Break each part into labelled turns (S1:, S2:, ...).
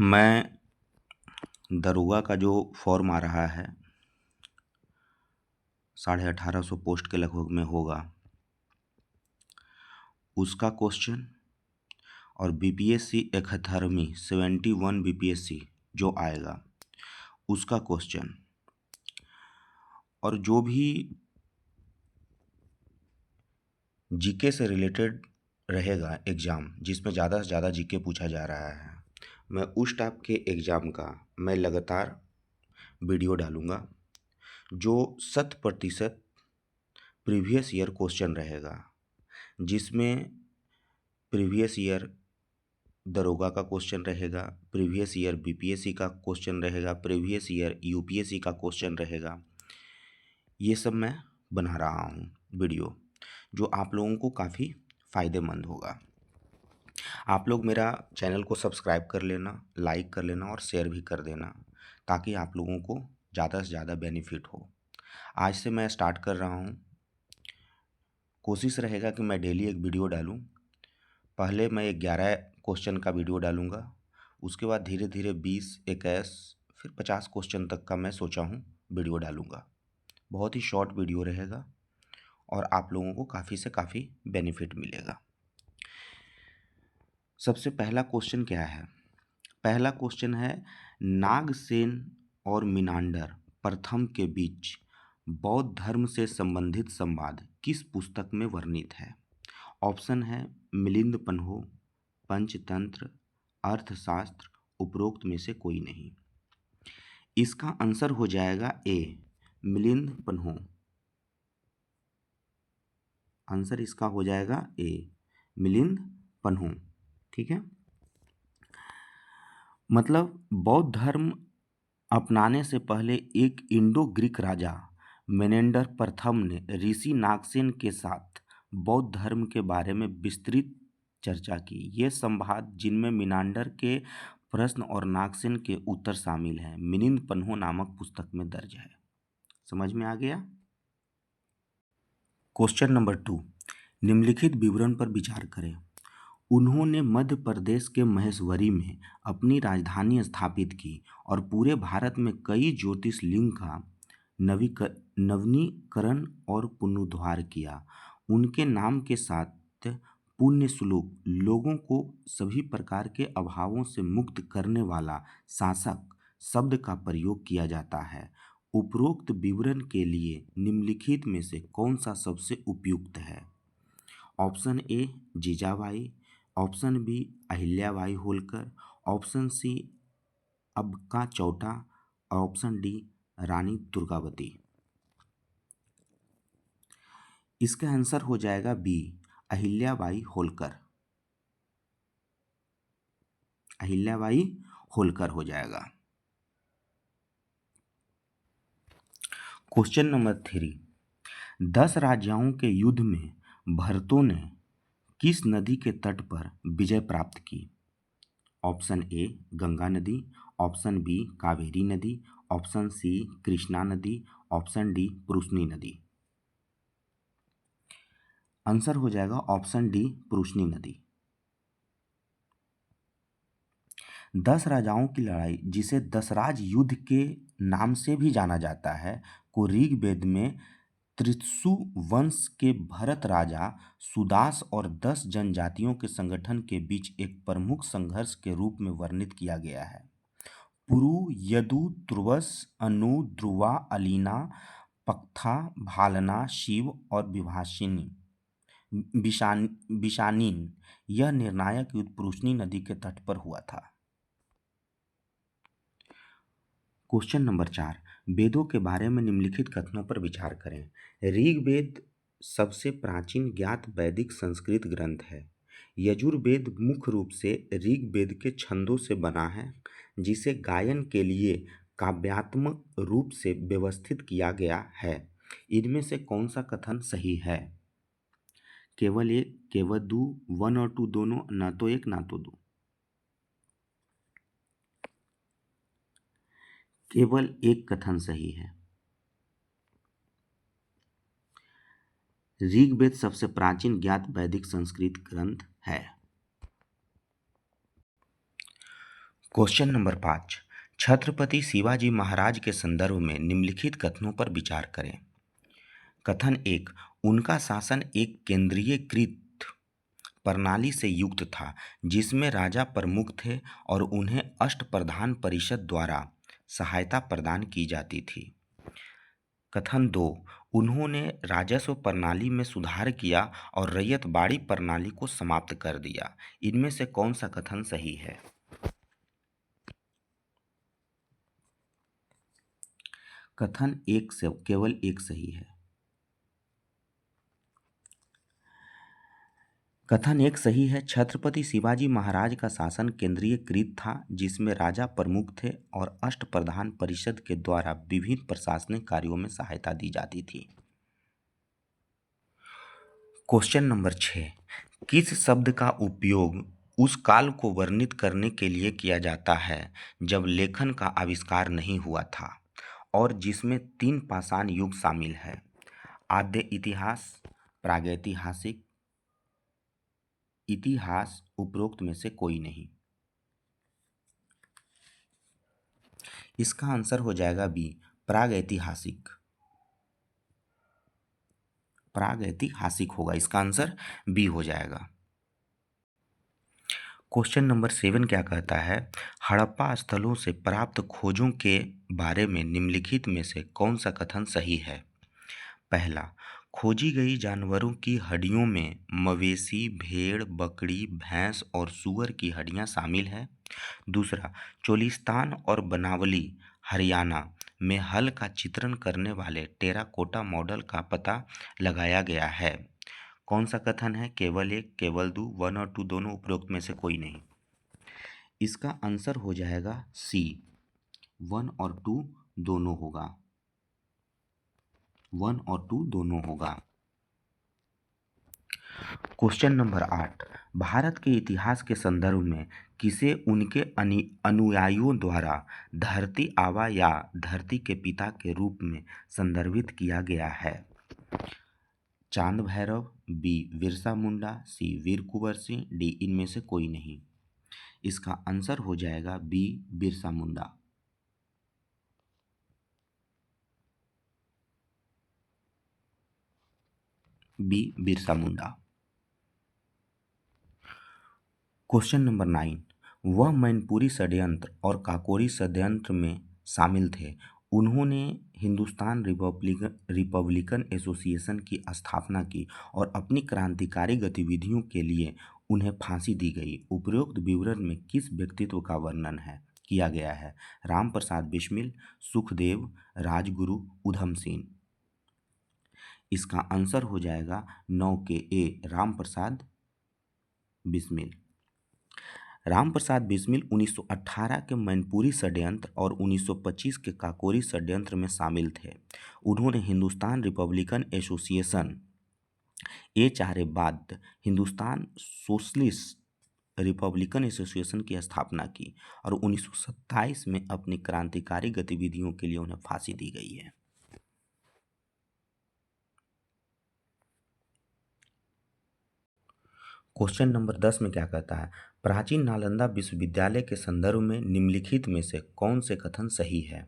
S1: मैं दरोगा का जो फॉर्म आ रहा है 1850 पोस्ट के लगभग में होगा, उसका क्वेश्चन और बीपीएससी 71वीं 71 बीपीएससी जो आएगा उसका क्वेश्चन और जो भी जीके से रिलेटेड रहेगा एग्ज़ाम जिसमें ज़्यादा से ज़्यादा जीके पूछा जा रहा है, मैं उस टाइप के एग्ज़ाम का मैं लगातार वीडियो डालूँगा जो 100% प्रीवियस ईयर क्वेश्चन रहेगा, जिसमें प्रीवियस ईयर दरोगा का क्वेश्चन रहेगा, प्रीवियस ईयर बीपीएससी का क्वेश्चन रहेगा, प्रीवियस ईयर यूपीएससी का क्वेश्चन रहेगा। ये सब मैं बना रहा हूँ वीडियो जो आप लोगों को काफ़ी फ़ायदेमंद होगा। आप लोग मेरा चैनल को सब्सक्राइब कर लेना, लाइक कर लेना और शेयर भी कर देना ताकि आप लोगों को ज़्यादा से ज़्यादा बेनिफिट हो। आज से मैं स्टार्ट कर रहा हूँ, कोशिश रहेगा कि मैं डेली एक वीडियो डालूँ। पहले मैं 11 क्वेश्चन का वीडियो डालूँगा, उसके बाद धीरे धीरे 20, 21 फिर 50 क्वेश्चन तक का मैं सोचा हूँ वीडियो डालूँगा। बहुत ही शॉर्ट वीडियो रहेगा और आप लोगों को काफ़ी से काफ़ी बेनिफिट मिलेगा। सबसे पहला क्वेश्चन क्या है? पहला क्वेश्चन है नागसेन और मिनांडर प्रथम के बीच बौद्ध धर्म से संबंधित संवाद किस पुस्तक में वर्णित है? ऑप्शन है मिलिंद पन्हो, पंचतंत्र, अर्थशास्त्र, उपरोक्त में से कोई नहीं। इसका आंसर हो जाएगा ए मिलिंद पन्हो। आंसर इसका हो जाएगा ए मिलिंद पन्हो। ठीक है, मतलब बौद्ध धर्म अपनाने से पहले एक इंडो ग्रीक राजा मेनेंडर प्रथम ने ऋषि नागसेन के साथ बौद्ध धर्म के बारे में विस्तृत चर्चा की। ये संवाद जिनमें मिनांडर के प्रश्न और नागसेन के उत्तर शामिल हैं, मिलिंद पन्हो नामक पुस्तक में दर्ज है। समझ में आ गया? क्वेश्चन नंबर 2, निम्नलिखित विवरण पर विचार करें। उन्होंने मध्य प्रदेश के महेश्वरी में अपनी राजधानी स्थापित की और पूरे भारत में कई ज्योतिर्लिंग का नवीनीकरण और पुनरुद्धार किया। उनके नाम के साथ पुण्य श्लोक लोगों को सभी प्रकार के अभावों से मुक्त करने वाला शासक शब्द का प्रयोग किया जाता है। उपरोक्त विवरण के लिए निम्नलिखित में से कौन सा सबसे उपयुक्त है? Option A Jijabai, option B Ahilyabai Holkar, option C Abbakka Chowta, option D Rani Durgavati. इसका आंसर हो जाएगा बी अहिल्याबाई होलकर। अहिल्याबाई होलकर हो जाएगा। क्वेश्चन नंबर 3, 10 राजाओं के युद्ध में भरतों ने किस नदी के तट पर विजय प्राप्त की? ऑप्शन ए गंगा नदी, ऑप्शन बी कावेरी नदी, ऑप्शन सी कृष्णा नदी, ऑप्शन डी पुरुषनी नदी। आंसर हो जाएगा ऑप्शन डी पुरुषनी नदी। 10 राजाओं की लड़ाई, जिसे दशराज युद्ध के नाम से भी जाना जाता है, को ऋग्वेद में त्रिशु वंश के भरत राजा सुदास और 10 जनजातियों के संगठन के बीच एक प्रमुख संघर्ष के रूप में वर्णित किया गया है। पुरु, यदु, तुर्वस, अनु, ध्रुवा, अलीना, पक्था, भालना, शिव और बिशानीन। यह निर्णायक युद्ध पुरुषनी नदी के तट पर हुआ था। क्वेश्चन नंबर 4, वेदों के बारे में निम्नलिखित कथनों पर विचार करें। ऋग्वेद सबसे प्राचीन ज्ञात वैदिक संस्कृत ग्रंथ है। यजुर्वेद मुख्य रूप से ऋग्वेद के छंदों से बना है, जिसे गायन के लिए काव्यात्मक रूप से व्यवस्थित किया गया है। इनमें से कौन सा कथन सही है? केवल एक, केवल दो, 1 और 2 दोनों, ना तो एक ना तो दो। केवल एक कथन सही है। ऋग्वेद सबसे प्राचीन ज्ञात वैदिक संस्कृत ग्रंथ है। Question number 5। छत्रपति शिवाजी महाराज के संदर्भ में निम्नलिखित कथनों पर विचार करें। कथन 1। उनका शासन एक केंद्रीयकृत प्रणाली से युक्त था जिसमें राजा प्रमुख थे और उन्हें अष्टप्रधान परिषद द्वारा सहायता प्रदान की जाती थी। कथन 2। उन्होंने राजस्व प्रणाली में सुधार किया और रैयतबाड़ी प्रणाली को समाप्त कर दिया। इनमें से कौन सा कथन सही है? कथन 1 से केवल एक सही है। कथन 1 सही है। छत्रपति शिवाजी महाराज का शासन केंद्रीयकृत था जिसमें राजा प्रमुख थे और अष्टप्रधान परिषद के द्वारा विभिन्न प्रशासनिक कार्यों में सहायता दी जाती थी। Question number 6। किस शब्द का उपयोग उस काल को वर्णित करने के लिए किया जाता है जब लेखन का आविष्कार नहीं हुआ था और जिसमें 3 पाषाण युग शामिल है? आद्य इतिहास, प्रागैतिहासिक, इतिहास, उपरोक्त में से कोई नहीं। इसका आंसर हो जाएगा बी, प्रागैतिहासिक। प्रागैतिहासिक होगा, इसका आंसर बी हो जाएगा। क्वेश्चन नंबर 7 क्या कहता है? हड़प्पा स्थलों से प्राप्त खोजों के बारे में निम्नलिखित में से कौन सा कथन सही है? पहला, खोजी गई जानवरों की हड्डियों में मवेशी, भेड़, बकरी, भैंस और सूअर की हड्डियां शामिल है। दूसरा, चोलिस्तान और बनावली, हरियाणा में हल का चित्रण करने वाले टेराकोटा मॉडल का पता लगाया गया है। कौन सा कथन है? केवल एक, केवल दो, 1 और 2 दोनों, उपरोक्त में से कोई नहीं। इसका आंसर हो जाएगा सी, 1 और 2 दोनों होगा। 1 और 2 दोनों होगा। Question number 8। भारत के इतिहास के संदर्भ में किसे उनके अनुयायियों द्वारा धरती आबा या धरती के पिता के रूप में संदर्भित किया गया है? Chand Bhairav, B Birsa Munda, C Veer Kunwar Singh, D इनमें से कोई नहीं। इसका आंसर हो जाएगा B, Birsa Munda. B, Birsa Munda. Question number 9। वह मैनपुरी षड्यंत्र और काकोरी षड्यंत्र में शामिल थे। उन्होंने हिंदुस्तान रिपब्लिकन एसोसिएशन की स्थापना की और अपनी क्रांतिकारी गतिविधियों के लिए उन्हें फांसी दी गई। उपरोक्त विवरण में किस व्यक्तित्व का वर्णन किया गया है? राम प्रसाद बिस्मिल, सुखदेव, राजगुरु, उधम सिंह। इसका आंसर हो जाएगा 9 के ए, राम प्रसाद बिस्मिल। राम प्रसाद बिस्मिल 1918 के मैनपुरी षड्यंत्र और 1925 के काकोरी षड्यंत्र में शामिल थे। उन्होंने हिंदुस्तान रिपब्लिकन एसोसिएशन चारे बाद हिंदुस्तान सोशलिस्ट रिपब्लिकन एसोसिएशन की स्थापना की और 1927 में अपनी क्रांतिकारी गतिविधियों के लिए उन्हें फांसी दी गई है। क्वेश्चन नंबर 10 में क्या कहता है? प्राचीन नालंदा विश्वविद्यालय के संदर्भ में निम्नलिखित में से कौन से कथन सही है?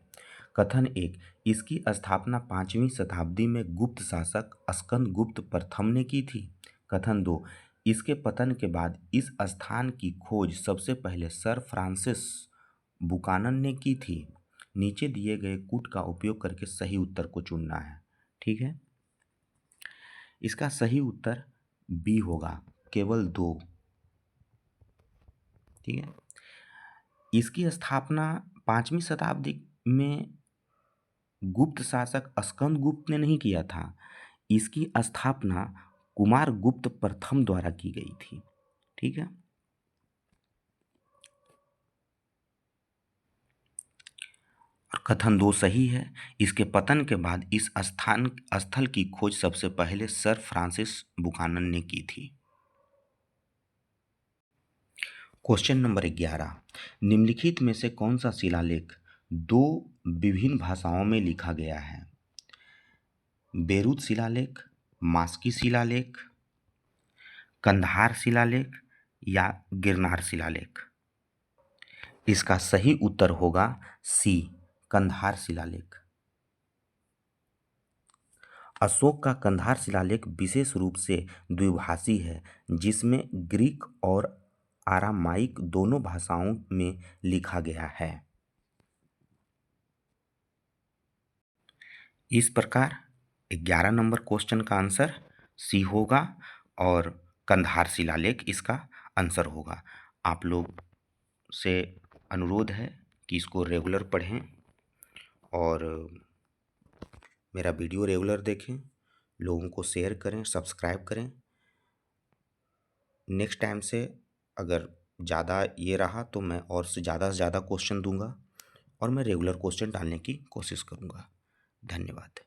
S1: कथन 1। इसकी स्थापना 5वीं शताब्दी में गुप्त शासक स्कंदगुप्त प्रथम ने की थी। कथन 2। इसके पतन के बाद इस स्थान की खोज सबसे पहले सर फ्रांसिस बुकानन ने की थी। नीचे दिए गए कूट का उपयोग करके सही उत्तर को चुनना है। ठीक है, इसका सही उत्तर बी होगा, केवल 2। ठीक है, इसकी स्थापना 5वीं शताब्दी में गुप्त शासक स्कंदगुप्त ने नहीं किया था। इसकी स्थापना कुमारगुप्त प्रथम द्वारा की गई थी। ठीक है, और कथन 2 सही है। इसके पतन के बाद इस स्थल की खोज सबसे पहले सर फ्रांसिस बुकानन ने की थी। Question number 11। निम्नलिखित में से कौन सा शिलालेख 2 विभिन्न भाषाओं में लिखा गया है? बेरूत शिलालेख, मास्की शिलालेख, कंधार शिलालेख या गिरनार शिलालेख। इसका सही उत्तर होगा सी, कंधार शिलालेख। अशोक का कंधार शिलालेख विशेष रूप से द्विभाषी है, जिसमें ग्रीक और आरामाइक दोनों भाषाओं में लिखा गया है। इस प्रकार 11 नंबर क्वेश्चन का आंसर सी होगा और कंधार शिलालेख इसका आंसर होगा। आप लोग से अनुरोध है कि इसको रेगुलर पढ़ें और मेरा वीडियो रेगुलर देखें, लोगों को शेयर करें, सब्सक्राइब करें। नेक्स्ट टाइम से अगर ज़्यादा ये रहा तो मैं और से ज़्यादा क्वेश्चन दूंगा और मैं रेगुलर क्वेश्चन डालने की कोशिश करूंगा। धन्यवाद।